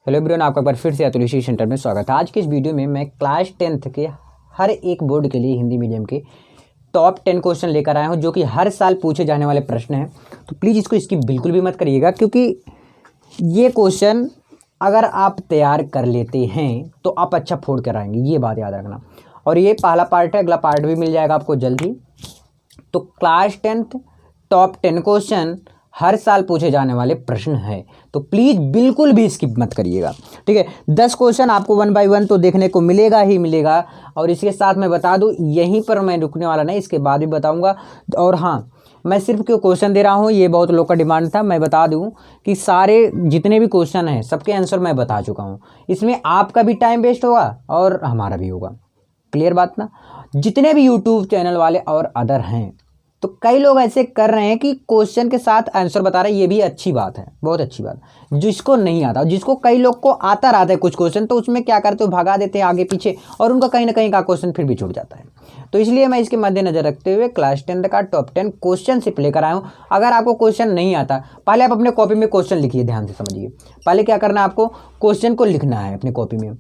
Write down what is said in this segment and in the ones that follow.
Hello everyone, आपका एक बार फिर से अतुल इसी सेंटर में स्वागत है। आज के इस वीडियो में मैं क्लास 10th के हर एक बोर्ड के लिए हिंदी मीडियम के टॉप 10 क्वेश्चन लेकर आया हूं, जो कि हर साल पूछे जाने वाले प्रश्न हैं। तो प्लीज़ इसको स्किप बिल्कुल भी मत करिएगा, क्योंकि ये क्वेश्चन अगर आप तैयार कर लेते हैं तो आप अच्छा फोड़ कर आएंगे, ये बात याद रखना। और ये पहला पार्ट है, अगला पार्ट भी मिल जाएगा आपको जल्द ही। तो क्लास 10th टॉप 10 क्वेश्चन हर साल पूछे जाने वाले प्रश्न है, तो प्लीज़ बिल्कुल भी स्किप मत करिएगा, ठीक है। 10 क्वेश्चन आपको 1 बाय 1 तो देखने को मिलेगा ही मिलेगा। और इसके साथ मैं बता दूं, यहीं पर मैं रुकने वाला नहीं, इसके बाद भी बताऊंगा। और हाँ, मैं सिर्फ क्यों क्वेश्चन दे रहा हूँ, ये बहुत लोग का डिमांड था। मैं बता दूं कि सारे जितने भी क्वेश्चन हैं सबके आंसर मैं बता चुका हूँ। इसमें आपका भी टाइम वेस्ट होगा और हमारा भी होगा। क्लियर बात ना। जितने भी यूट्यूब चैनल वाले और अदर हैं, तो कई लोग ऐसे कर रहे हैं कि क्वेश्चन के साथ आंसर बता रहे हैं। ये भी अच्छी बात है, बहुत अच्छी बात। जिसको नहीं आता, जिसको कई लोग को आता रहता है कुछ क्वेश्चन, तो उसमें क्या करते हो, भगा देते हैं आगे पीछे, और उनका कहीं ना कहीं का क्वेश्चन फिर भी छूट जाता है। तो इसलिए मैं इसके मद्देनजर रखते हुए क्लास 10 का टॉप 10 क्वेश्चन सिर्फ लेकर आया हूँ। अगर आपको क्वेश्चन नहीं आता, पहले आप अपने कॉपी में क्वेश्चन लिखिए, ध्यान से समझिए। पहले क्या करना है, आपको क्वेश्चन को लिखना है अपनी कॉपी में।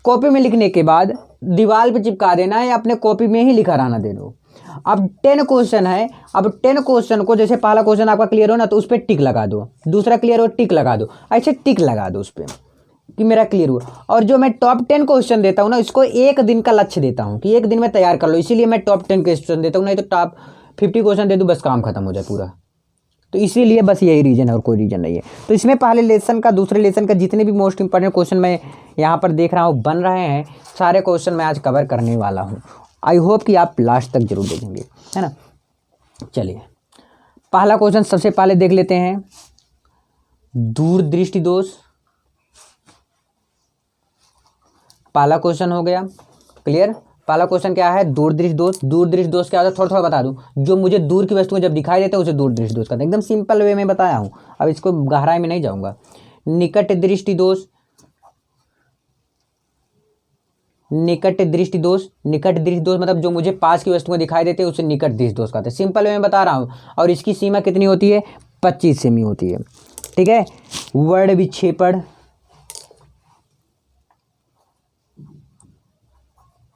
कॉपी में लिखने के बाद दीवार पे चिपका देना है, या अपने कॉपी में ही लिखा रहना दे दो। अब 10 क्वेश्चन है, अब 10 क्वेश्चन को, जैसे पहला क्वेश्चन आपका क्लियर हो ना, तो उस पर टिक लगा दो। दूसरा क्लियर हो, टिक लगा दो। ऐसे टिक लगा दो उस पर कि मेरा क्लियर हुआ। और जो मैं टॉप 10 क्वेश्चन देता हूँ ना, इसको एक दिन का लक्ष्य देता हूँ कि एक दिन में तैयार कर लो। इसीलिए मैं टॉप 10 क्वेश्चन देता हूँ, नहीं तो टॉप 50 क्वेश्चन दे दूँ, बस काम खत्म हो जाए पूरा। तो इसीलिए बस यही रीज़न है, और कोई रीज़न नहीं है। तो इसमें पहले लेसन का, दूसरे लेसन का जितने भी मोस्ट इंपॉर्टेंट क्वेश्चन मैं यहाँ पर देख रहा हूँ बन रहे हैं, सारे क्वेश्चन मैं आज कवर करने वाला हूँ। आई होप कि आप लास्ट तक जरूर देखेंगे, है ना। चलिए, पहला क्वेश्चन सबसे पहले देख लेते हैं। दूरदृष्टि दोष, पहला क्वेश्चन हो गया क्लियर। पहला क्वेश्चन क्या है, दूरदृष्टि दोष। दूरदृष्टि दोष क्या होता है, थोड़ा थोड़ा बता दूं। जो मुझे दूर की वस्तुएं जब दिखाई देते हैं उसे दूरदृष्टि दोष कहते हैं। एकदम सिंपल वे में बताया हूं, अब इसको गहराई में नहीं जाऊंगा। निकट दृष्टि दोष, निकट दृष्टि दोष। निकट दृष्टि दोष मतलब जो मुझे पास की वस्तुएं दिखाई देते हैं उसे निकट दृष्टि दोष कहते हैं। सिंपल वे में बता रहा हूं। और इसकी सीमा कितनी होती है, 25 सेमी होती है, ठीक है। वर्ण विक्षेपण,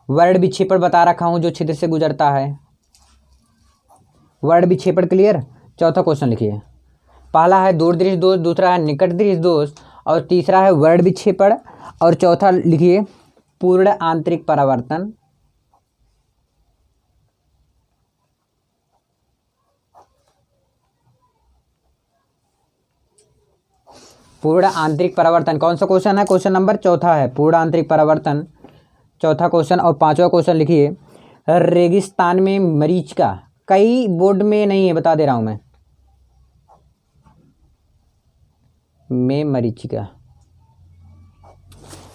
वर्ण विक्षेपण बता रखा हूं, जो छिद्र से गुजरता है, वर्ण विक्षेपण क्लियर। चौथा क्वेश्चन लिखिए। पहला है दूरदृष्टि दोष, दूसरा है निकट दृष्टि दोष, और तीसरा है वर्ण विक्षेपण, और चौथा लिखिए पूर्ण आंतरिक परावर्तन। पूर्ण आंतरिक परावर्तन कौन सा क्वेश्चन है, क्वेश्चन नंबर चौथा है, पूर्ण आंतरिक परावर्तन, चौथा क्वेश्चन। और पांचवा क्वेश्चन लिखिए, रेगिस्तान में मरीचिका। कई बोर्ड में नहीं है, बता दे रहा हूं मैं, में मरीचिका,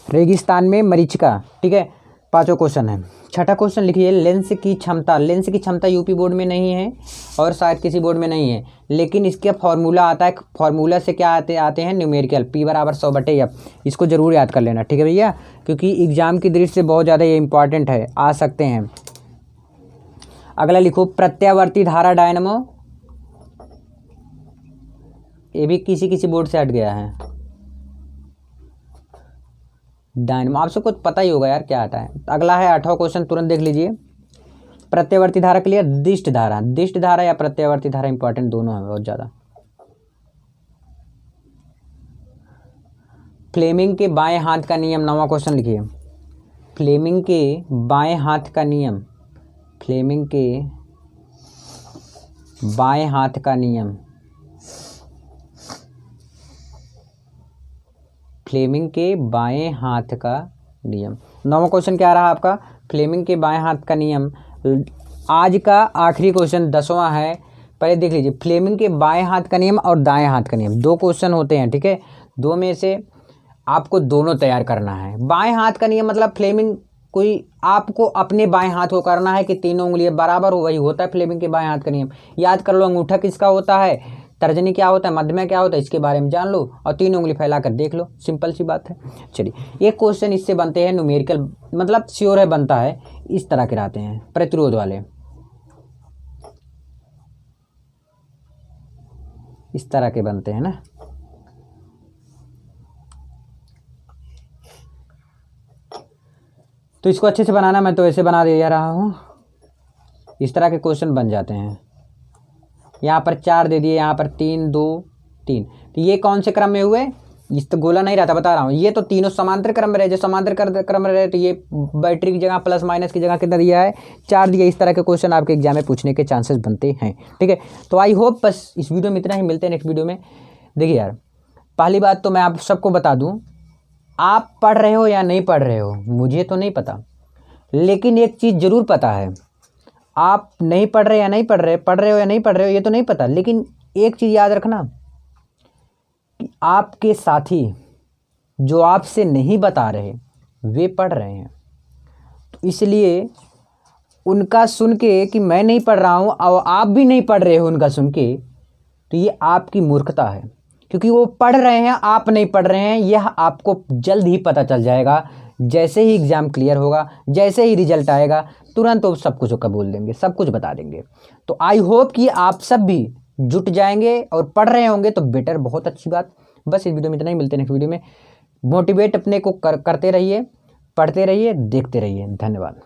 रेगिस्तान में मरीचिका, ठीक है। पांचवा क्वेश्चन है। छठा क्वेश्चन लिखिए, लेंस की क्षमता। लेंस की क्षमता यूपी बोर्ड में नहीं है और शायद किसी बोर्ड में नहीं है, लेकिन इसका फॉर्मूला आता है। फॉर्मूला से क्या आते हैं, न्यूमेरिकल, P = 100/F। इसको जरूर याद कर लेना, ठीक है भैया, क्योंकि एग्जाम की दृष्टि से बहुत ज़्यादा ये इंपॉर्टेंट है, आ सकते हैं। अगला लिखो, प्रत्यावर्ती धारा डायनमो। ये भी किसी किसी बोर्ड से हट गया है। डायनमो आप सबको पता ही होगा यार क्या आता है। अगला है 8वां क्वेश्चन, तुरंत देख लीजिए। प्रत्यावर्ती धारा क्लियर। दिष्ट धारा, दिष्ट धारा या प्रत्यावर्ती धारा इंपॉर्टेंट दोनों है बहुत ज्यादा। फ्लेमिंग के बाएं हाथ का नियम, 9वां क्वेश्चन लिखिए। फ्लेमिंग के बाएं हाथ का नियम, फ्लेमिंग के बाएं हाथ का नियम, फ्लेमिंग के बाएं हाथ का नियम। 9वां क्वेश्चन क्या रहा आपका, फ्लेमिंग के बाएं हाथ का नियम। आज का आखिरी क्वेश्चन 10वां है, पहले देख लीजिए। फ्लेमिंग के बाएं हाथ का नियम और दाएं हाथ का नियम, 2 क्वेश्चन होते हैं, ठीक है। 2 में से आपको दोनों तैयार करना है। बाएं हाथ का नियम मतलब फ्लेमिंग, कोई आपको अपने बाएं हाथ को करना है कि तीनों उंगलियां बराबर हो, वही होता है फ्लेमिंग के बाएं हाथ का नियम। याद कर लो, अंगूठा किसका होता है, तर्जनी क्या होता है, मध्यमा क्या होता है, इसके बारे में जान लो और 3 उंगली फैला कर देख लो, सिंपल सी बात है। चलिए, एक क्वेश्चन इससे बनते हैं न्यूमेरिकल, मतलब श्योर है बनता है, इस तरह के रहते हैं प्रतिरोध वाले, इस तरह के बनते हैं ना। तो इसको अच्छे से बनाना, मैं तो ऐसे बना दे रहा हूँ। इस तरह के क्वेश्चन बन जाते हैं। यहाँ पर 4 दे दिए, यहाँ पर 3 2 3। तो ये कौन से क्रम में हुए? इस तो गोला नहीं रहता, बता रहा हूँ। ये तो तीनों समांतर क्रम में रहे। जो समांतर क्रम में रहे तो ये बैटरी की जगह प्लस माइनस की जगह कितना दिया है? 4 दिया। इस तरह के क्वेश्चन आपके एग्जाम में पूछने के चांसेस बनते हैं। ठीक है, तो आई होप बस इस वीडियो में इतना ही। मिलते हैं नेक्स्ट वीडियो में। देखिए यार, पहली बात तो मैं आप सबको बता दूँ, आप पढ़ रहे हो या नहीं पढ़ रहे हो मुझे तो नहीं पता, लेकिन एक चीज़ ज़रूर पता है, आप नहीं पढ़ रहे या नहीं पढ़ रहे, पढ़ रहे हो या नहीं पढ़ रहे हो ये तो नहीं पता, लेकिन एक चीज़ याद रखना कि आपके साथी जो आपसे नहीं बता रहे वे पढ़ रहे हैं। तो इसलिए उनका सुन के कि मैं नहीं पढ़ रहा हूँ और आप भी नहीं पढ़ रहे हो उनका सुन के, तो ये आपकी मूर्खता है। क्योंकि वो पढ़ रहे हैं, आप नहीं पढ़ रहे हैं, यह आपको जल्द ही पता चल जाएगा। जैसे ही एग्ज़ाम क्लियर होगा, जैसे ही रिजल्ट आएगा, तुरंत वो सब कुछ कबूल देंगे, सब कुछ बता देंगे। तो आई होप कि आप सब भी जुट जाएंगे और पढ़ रहे होंगे तो बेटर, बहुत अच्छी बात। बस इस वीडियो में इतना ही। मिलते हैं नेक्स्ट वीडियो में। मोटिवेट अपने को करते रहिए, पढ़ते रहिए, देखते रहिए। धन्यवाद।